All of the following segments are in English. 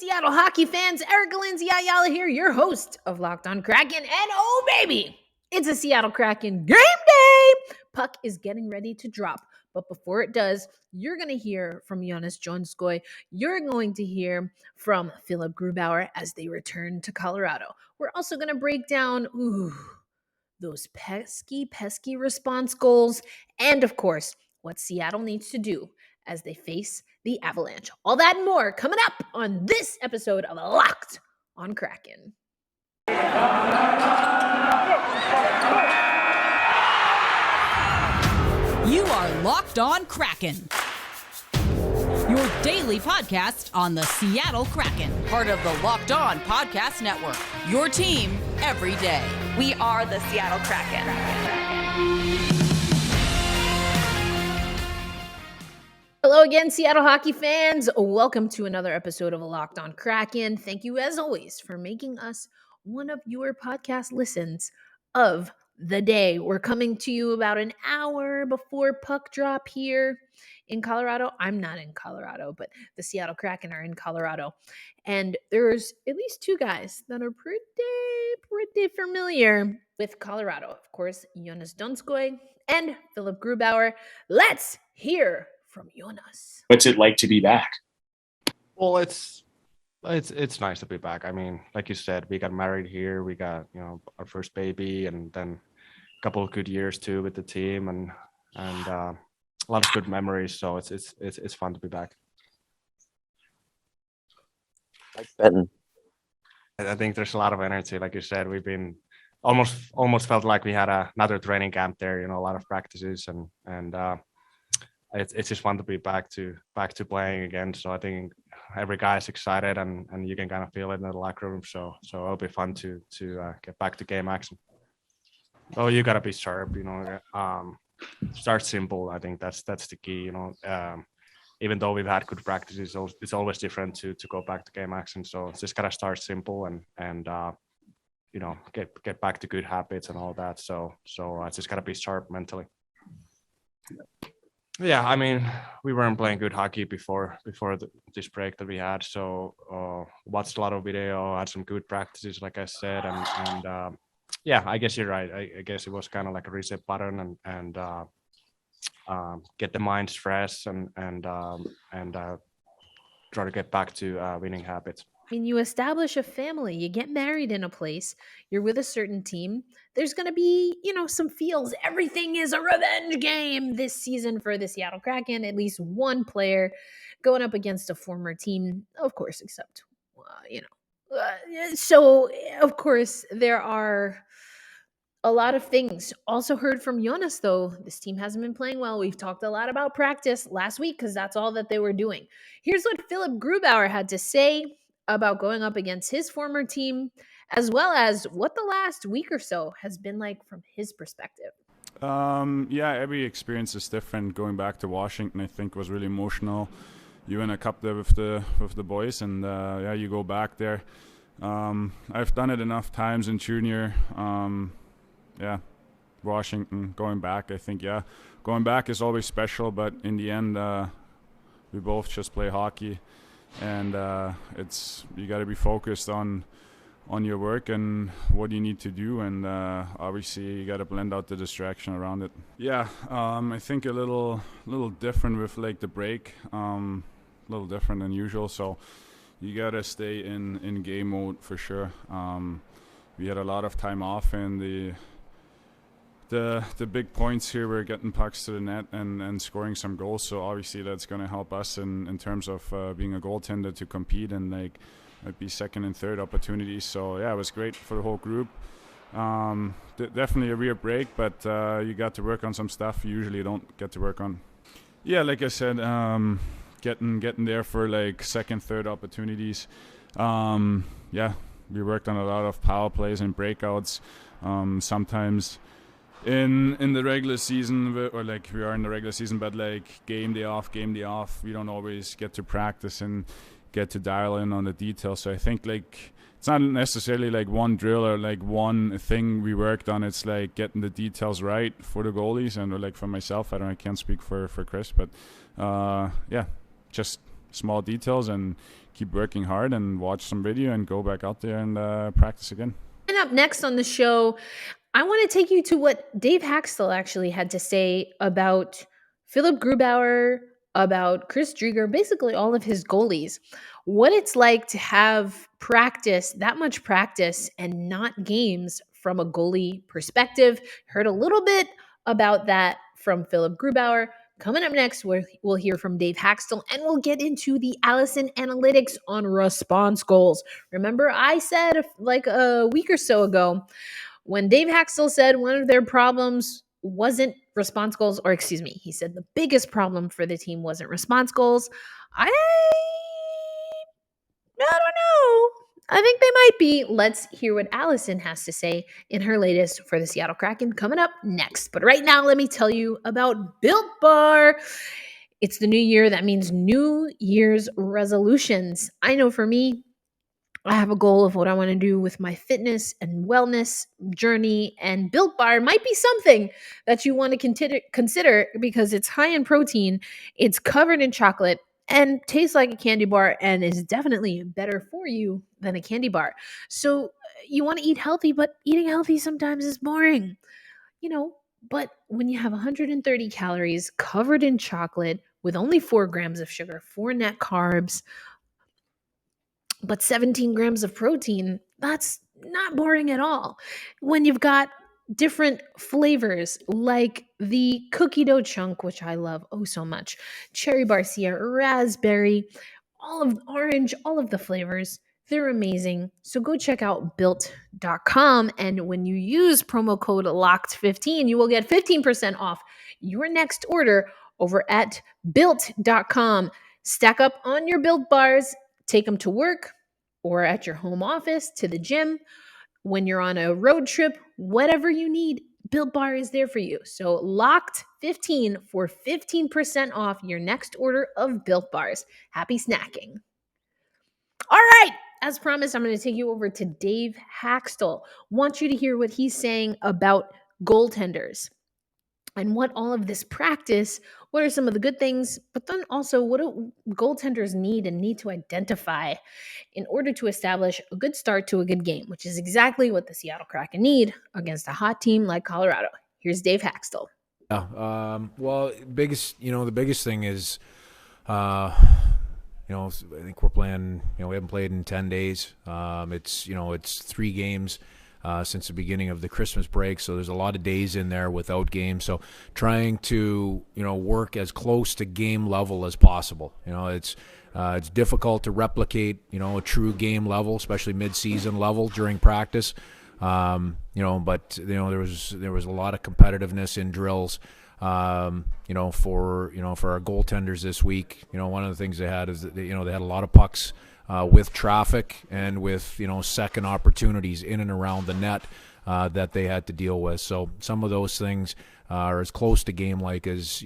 Seattle hockey fans. Ayala here, your host of Locked On Kraken. And oh, baby, it's a Seattle Kraken game day. Puck is getting ready to drop. But before it does, you're going to hear from Joonas Donskoi. You're going to hear from Philipp Grubauer as they return to Colorado. We're also going to break down those pesky response goals. And of course, what Seattle needs to do as they face the Avalanche. All that and more coming up on this episode of Locked On Kraken. You are Locked On Kraken, your daily podcast on the Seattle Kraken, part of the Locked On Podcast Network, your team every day. We are the Seattle Kraken. Hello again, Seattle hockey fans. Welcome to another episode of Locked On Kraken. Thank you, as always, for making us one of your podcast listens of the day. We're coming to you about an hour before puck drop here in Colorado. I'm not in Colorado, but the Seattle Kraken are in Colorado. And there's at least two guys that are pretty familiar with Colorado. Of course, Joonas Donskoi and Philipp Grubauer. Let's hear from Joonas. What's it like to be back? Well, it's nice to be back. I mean, like you said, we got married here. We got, our first baby, and then a couple of good years too with the team, and a lot of good memories. So it's fun to be back. Like betting. I think there's a lot of energy. Like you said, we've been almost felt like we had another training camp there. A lot of practices, and it's just fun to be back to playing again. So I think every guy is excited, and you can kind of feel it in the locker room. So it'll be fun to get back to game action. Oh, you gotta be sharp. Start simple. I think that's the key. Even though we've had good practices, it's always different to go back to game action. So it's just gotta start simple and get back to good habits and all that. So it's just gotta be sharp mentally. Yeah, I mean, we weren't playing good hockey before this break that we had. So watched a lot of video, had some good practices, like I said, and yeah, I guess you're right. I guess it was kind of like a reset button and get the mind fresh and try to get back to winning habits. I mean, you establish a family, you get married in a place, you're with a certain team. There's going to be, some feels. Everything is a revenge game this season for the Seattle Kraken. At least one player going up against a former team, of course, except, so, of course, there are a lot of things. Also heard from Joonas, though, this team hasn't been playing well. We've talked a lot about practice last week because that's all that they were doing. Here's what Philipp Grubauer had to say about going up against his former team, as well as what the last week or so has been like from his perspective. Yeah, every experience is different. Going back to Washington, I think, was really emotional. You win a cup there with the boys, and you go back there. I've done it enough times in junior. Washington, going back, I think, going back is always special, but in the end, we both just play hockey. And you got to be focused on your work and what you need to do, and obviously you got to blend out the distraction around it. I think a little different with like the break, a little different than usual. So you got to stay in game mode for sure. We had a lot of time off, and the big points here were getting pucks to the net and scoring some goals. So obviously that's going to help us in terms of being a goaltender to compete and like might be second and third opportunities. So yeah, it was great for the whole group. Definitely a weird break, but you got to work on some stuff you usually don't get to work on. Yeah, like I said, getting there for like second, third opportunities. We worked on a lot of power plays and breakouts. Sometimes in the regular season, or like we are in the regular season, but like game day off, we don't always get to practice and get to dial in on the details. So I think like it's not necessarily like one drill or like one thing we worked on. It's like getting the details right for the goalies and like for myself. I can't speak for Chris, but just small details and keep working hard and watch some video and go back out there and practice again. And up next on the show, I want to take you to what Dave Haxtell actually had to say about Philipp Grubauer, about Chris Driedger, basically all of his goalies. What it's like to have practice, that much practice, and not games from a goalie perspective. Heard a little bit about that from Philipp Grubauer. Coming up next, we'll hear from Dave Haxtell, and we'll get into the Alison analytics on response goals. Remember, I said like a week or so ago, when Dave Haxtell said one of their problems wasn't response goals, or excuse me, he said the biggest problem for the team wasn't response goals. I don't know. I think they might be. Let's hear what Alison has to say in her latest for the Seattle Kraken coming up next. But right now, let me tell you about Built Bar. It's the new year. That means New Year's resolutions. I know for me, I have a goal of what I want to do with my fitness and wellness journey, and Built Bar might be something that you want to consider because it's high in protein, it's covered in chocolate, and tastes like a candy bar and is definitely better for you than a candy bar. So you want to eat healthy, but eating healthy sometimes is boring, you know. But when you have 130 calories covered in chocolate with only 4 grams of sugar, 4 net carbs, but 17 grams of protein, that's not boring at all. When you've got different flavors like the cookie dough chunk, which I love oh so much, cherry barcia, raspberry, all of orange, all of the flavors, they're amazing. So go check out built.com. And when you use promo code LOCKED15, you will get 15% off your next order over at built.com. Stack up on your Built bars. Take them to work or at your home office, to the gym, when you're on a road trip, whatever you need, Built Bar is there for you. So locked 15 for 15% off your next order of Built Bars. Happy snacking. All right. As promised, I'm going to take you over to Dave Haxtell. Want you to hear what he's saying about goaltenders and what all of this practice, what are some of the good things, but then also what do goaltenders need and need to identify in order to establish a good start to a good game, which is exactly what the Seattle Kraken need against a hot team like Colorado. Here's Dave Haxtell. Yeah. Well, the biggest thing is, I think we're playing. We haven't played in 10 days. It's 3 games. Since the beginning of the Christmas break, so there's a lot of days in there without games. So trying to work as close to game level as possible. It's difficult to replicate a true game level, especially mid-season level during practice. But there was a lot of competitiveness in drills. For our goaltenders this week. One of the things they had is that they had a lot of pucks. With traffic and with second opportunities in and around the net that they had to deal with. So some of those things are as close to game like as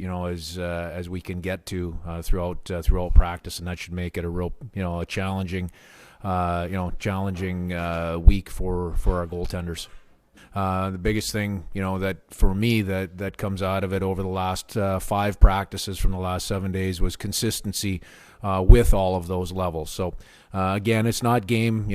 we can get to throughout practice, and that should make it a real a challenging week for our goaltenders. The biggest thing, that for me that comes out of it over the last 5 practices from the last 7 days was consistency with all of those levels. So again, it's not game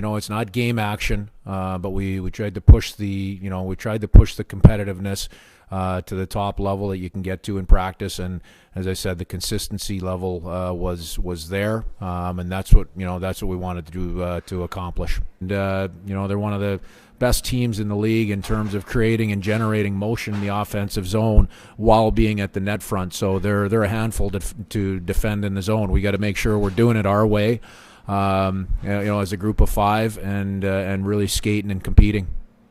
action, but we tried to push the competitiveness to the top level that you can get to in practice, and as I said, the consistency level was there, and that's what we wanted to do to accomplish. And they're one of the best teams in the league in terms of creating and generating motion in the offensive zone while being at the net front. So they're a handful to defend in the zone. We got to make sure we're doing it our way, as a group of 5, and really skating and competing.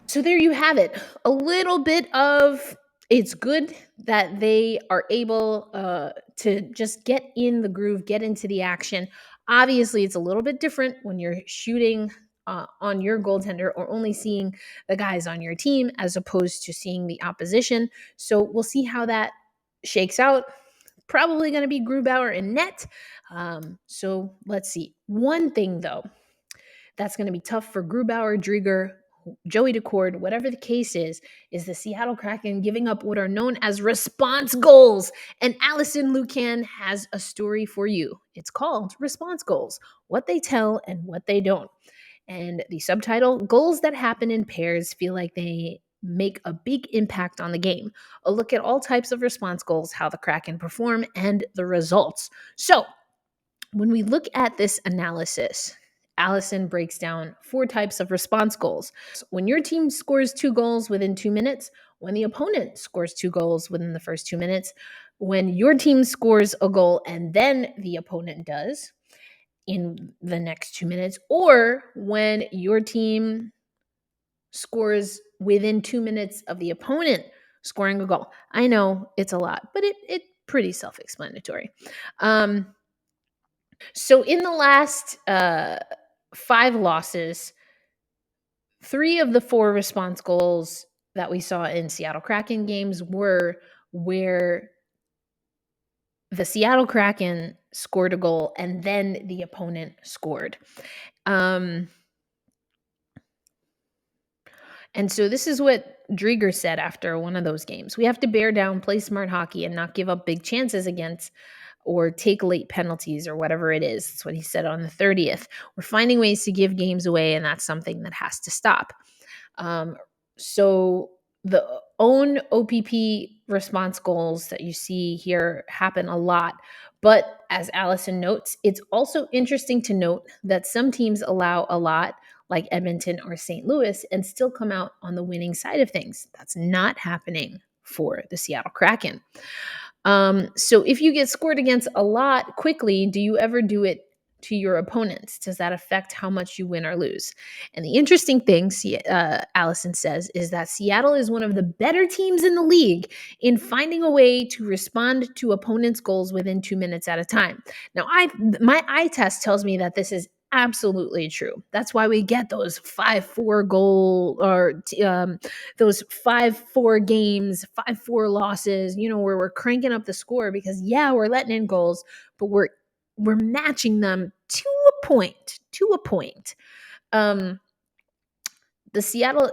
So there you have it. A little bit of, it's good that they are able to just get in the groove, get into the action. Obviously, it's a little bit different when you're shooting on your goaltender or only seeing the guys on your team as opposed to seeing the opposition. So we'll see how that shakes out. Probably going to be Grubauer in net. So let's see. One thing, though, that's going to be tough for Grubauer, Driedger, Joey Decord, whatever the case is the Seattle Kraken giving up what are known as response goals. And Alison Lucan has a story for you. It's called Response Goals, what they tell and what they don't. And the subtitle, Goals That Happen in Pairs Feel Like They Make a Big Impact on the Game. A look at all types of response goals, how the Kraken perform, and the results. So when we look at this analysis, Alison breaks down 4 types of response goals. When your team scores 2 goals within 2 minutes, when the opponent scores 2 goals within the first 2 minutes, when your team scores a goal and then the opponent does in the next 2 minutes, or when your team scores within 2 minutes of the opponent scoring a goal. I know it's a lot, but it's pretty self-explanatory. So in the last 5 losses, 3 of the 4 response goals that we saw in Seattle Kraken games were where the Seattle Kraken scored a goal and then the opponent scored. And so this is what Drieger said after one of those games. We have to bear down, play smart hockey, and not give up big chances against or take late penalties or whatever it is. That's what he said on the 30th. We're finding ways to give games away, and that's something that has to stop. So the own OPP response goals that you see here happen a lot. But as Alison notes, it's also interesting to note that some teams allow a lot, like Edmonton or St. Louis, and still come out on the winning side of things. That's not happening for the Seattle Kraken. So if you get scored against a lot quickly, do you ever do it to your opponents? Does that affect how much you win or lose? And the interesting thing, Alison says, is that Seattle is one of the better teams in the league in finding a way to respond to opponents' goals within 2 minutes at a time. Now, my eye test tells me that this is absolutely true. That's why we get those 5-4 goal or those 5-4 games, 5-4 losses, where we're cranking up the score because we're letting in goals, but we're matching them to a point. The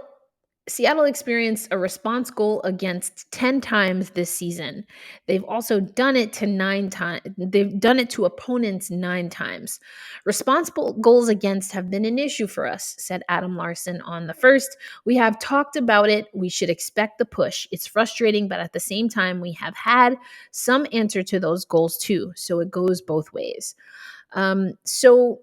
Seattle experienced a response goal against 10 times this season. They've also done it to 9 times. They've done it to opponents 9 times. Responsible goals against have been an issue for us, said Adam Larson on the 1st. We have talked about it. We should expect the push. It's frustrating, but at the same time, we have had some answer to those goals too. So it goes both ways. So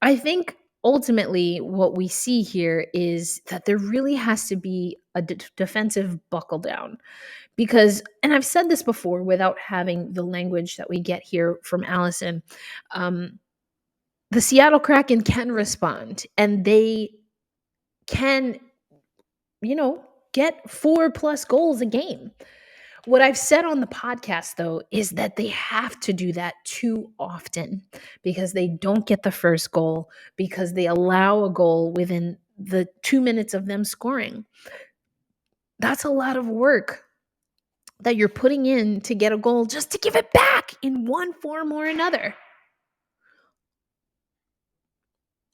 I think ultimately what we see here is that there really has to be a defensive buckle down because, and I've said this before without having the language that we get here from Alison, the Seattle Kraken can respond and they can, get 4+ goals a game. What I've said on the podcast, though, is that they have to do that too often because they don't get the first goal, because they allow a goal within the 2 minutes of them scoring. That's a lot of work that you're putting in to get a goal just to give it back in one form or another.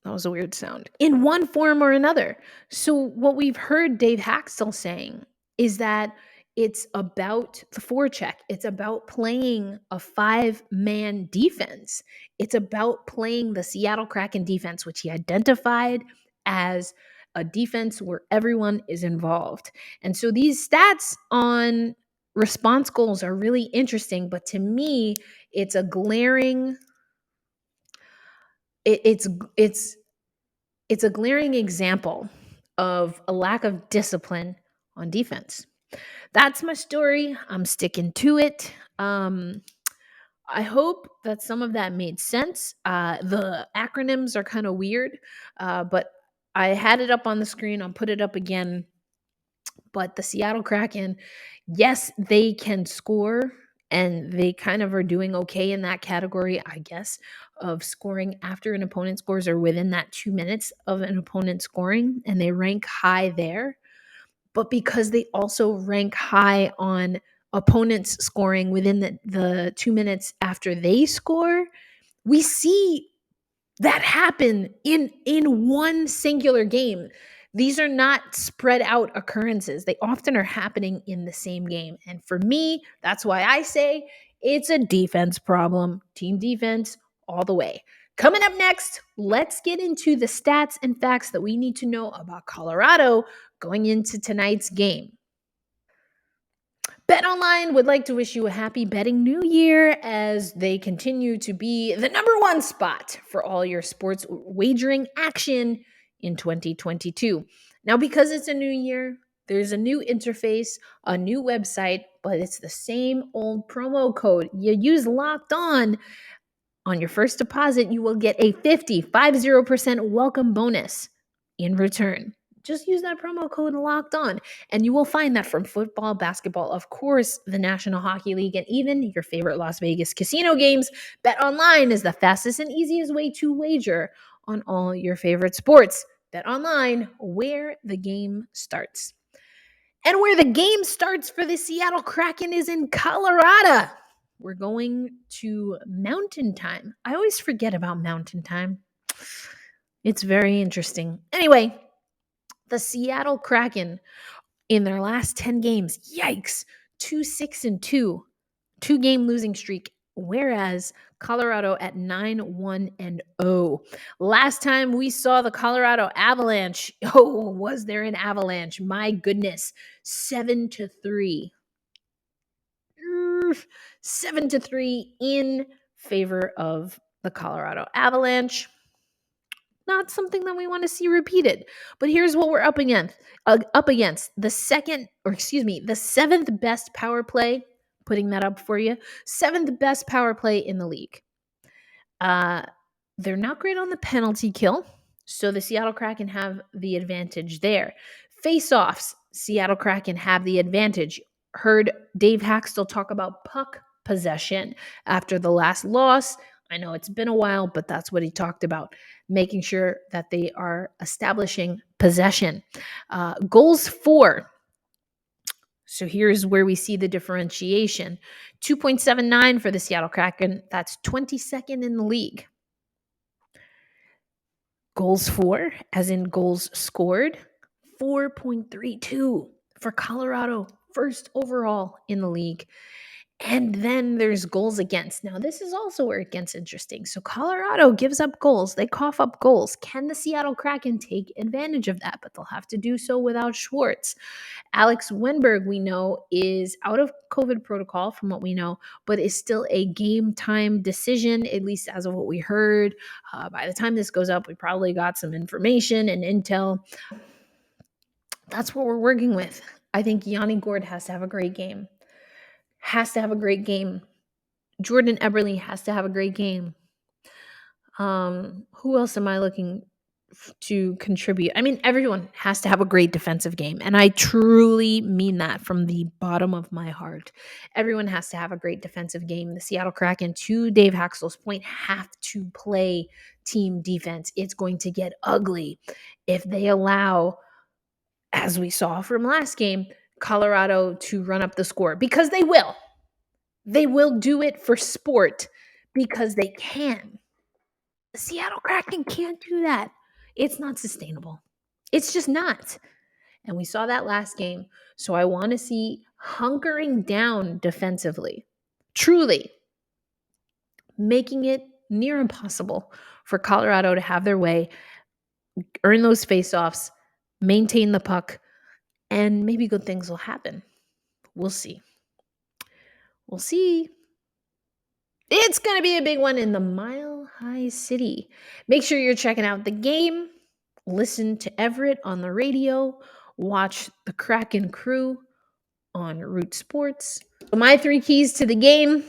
That was a weird sound. In one form or another. So what we've heard Dave Haxtell saying is that it's about the forecheck. It's about playing a 5-man defense. It's about playing the Seattle Kraken defense, which he identified as a defense where everyone is involved. And so these stats on response goals are really interesting, but to me, it's a glaring it's a glaring example of a lack of discipline on defense. That's my story. I'm sticking to it. I hope that some of that made sense. The acronyms are kind of weird, but I had it up on the screen. I'll put it up again. But the Seattle Kraken, yes, they can score, and they kind of are doing okay in that category, I guess, of scoring after an opponent scores or within that 2 minutes of an opponent scoring, and they rank high there. But because they also rank high on opponents scoring within the 2 minutes after they score, we see that happen in one singular game. These are not spread out occurrences. They often are happening in the same game. And for me, that's why I say it's a defense problem. Team defense all the way. Coming up next, let's get into the stats and facts that we need to know about Colorado going into tonight's game. BetOnline would like to wish you a happy betting new year as they continue to be the number one spot for all your sports wagering action in 2022. Now, because it's a new year, there's a new interface, a new website, but it's the same old promo code. You use Locked On your first deposit, you will get a 50% welcome bonus in return. Just use that promo code Locked On, and you will find that from football, basketball, of course, the National Hockey League, and even your favorite Las Vegas casino games. BetOnline is the fastest and easiest way to wager on all your favorite sports. BetOnline, where the game starts. And where the game starts for the Seattle Kraken is in Colorado. We're going to Mountain Time. I always forget about Mountain Time. It's very interesting. Anyway, the Seattle Kraken in their last 10 games, yikes, 2-6-2, 2-game losing streak, whereas Colorado at 9-1-0. Last time we saw the Colorado Avalanche, was there an avalanche? My goodness, 7-3. 7-3 in favor of the Colorado Avalanche. Not something that we want to see repeated. But here's what we're up against. The seventh best power play. Putting that up for you. Seventh best power play in the league. They're not great on the penalty kill, so the Seattle Kraken have the advantage there. Face-offs, Seattle Kraken have the advantage. Heard Dave Haxtell talk about puck possession after the last loss. I know it's been a while, but that's what he talked about, making sure that they are establishing possession. Goals for. So here's where we see the differentiation. 2.79 for the Seattle Kraken. That's 22nd in the league. Goals for, as in goals scored, 4.32 for Colorado, first overall in the league. And then there's goals against. Now, this is also where it gets interesting. So Colorado gives up goals. They cough up goals. Can the Seattle Kraken take advantage of that? But they'll have to do so without Schwartz. Alex Wenberg, we know, is out of COVID protocol from what we know, but is still a game time decision, at least as of what we heard. By the time this goes up, we probably got some information and intel. That's what we're working with. I think Yanni Gourde has to have a great game. Jordan Eberle has to have a great game. Who else am I looking to contribute? I mean, everyone has to have a great defensive game. And I truly mean that from the bottom of my heart. Everyone has to have a great defensive game. The Seattle Kraken, to Dave Haxtell's point, have to play team defense. It's going to get ugly if they allow, as we saw from last game, Colorado to run up the score, because they will. They will do it for sport because they can. The Seattle Kraken can't do that. It's not sustainable. It's just not. And we saw that last game. So I want to see hunkering down defensively, truly making it near impossible for Colorado to have their way, earn those faceoffs, maintain the puck, and maybe good things will happen. We'll see. It's going to be a big one in the Mile High City. Make sure you're checking out the game. Listen to Everett on the radio. Watch the Kraken crew on Root Sports. So my 3 keys to the game,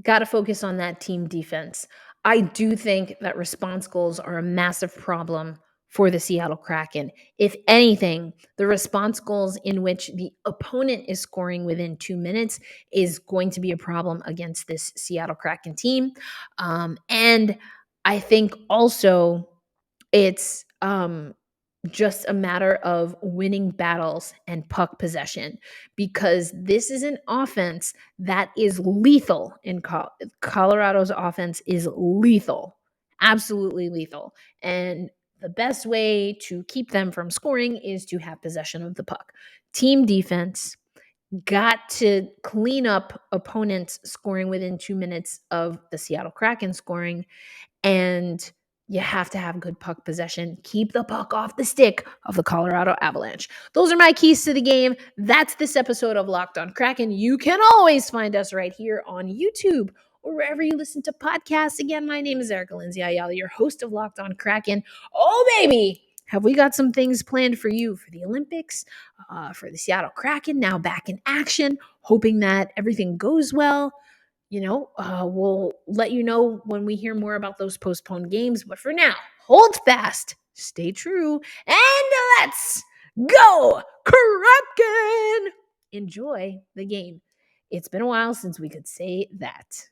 got to focus on that team defense. I do think that response goals are a massive problem for the Seattle Kraken. If anything, the response goals in which the opponent is scoring within 2 minutes is going to be a problem against this Seattle Kraken team. And I think also it's just a matter of winning battles and puck possession, because this is an offense that is lethal. In Colorado's offense is lethal, absolutely lethal. And the best way to keep them from scoring is to have possession of the puck. Team defense got to clean up opponents scoring within 2 minutes of the Seattle Kraken scoring, and you have to have good puck possession. Keep the puck off the stick of the Colorado Avalanche. Those are my keys to the game. That's this episode of Locked On Kraken. You can always find us right here on YouTube or wherever you listen to podcasts. Again, my name is Erica Lindsay Ayala, your host of Locked On Kraken. Oh, baby, have we got some things planned for you for the Olympics, for the Seattle Kraken, now back in action, hoping that everything goes well. We'll let you know when we hear more about those postponed games. But for now, hold fast, stay true, and let's go, Kraken! Enjoy the game. It's been a while since we could say that.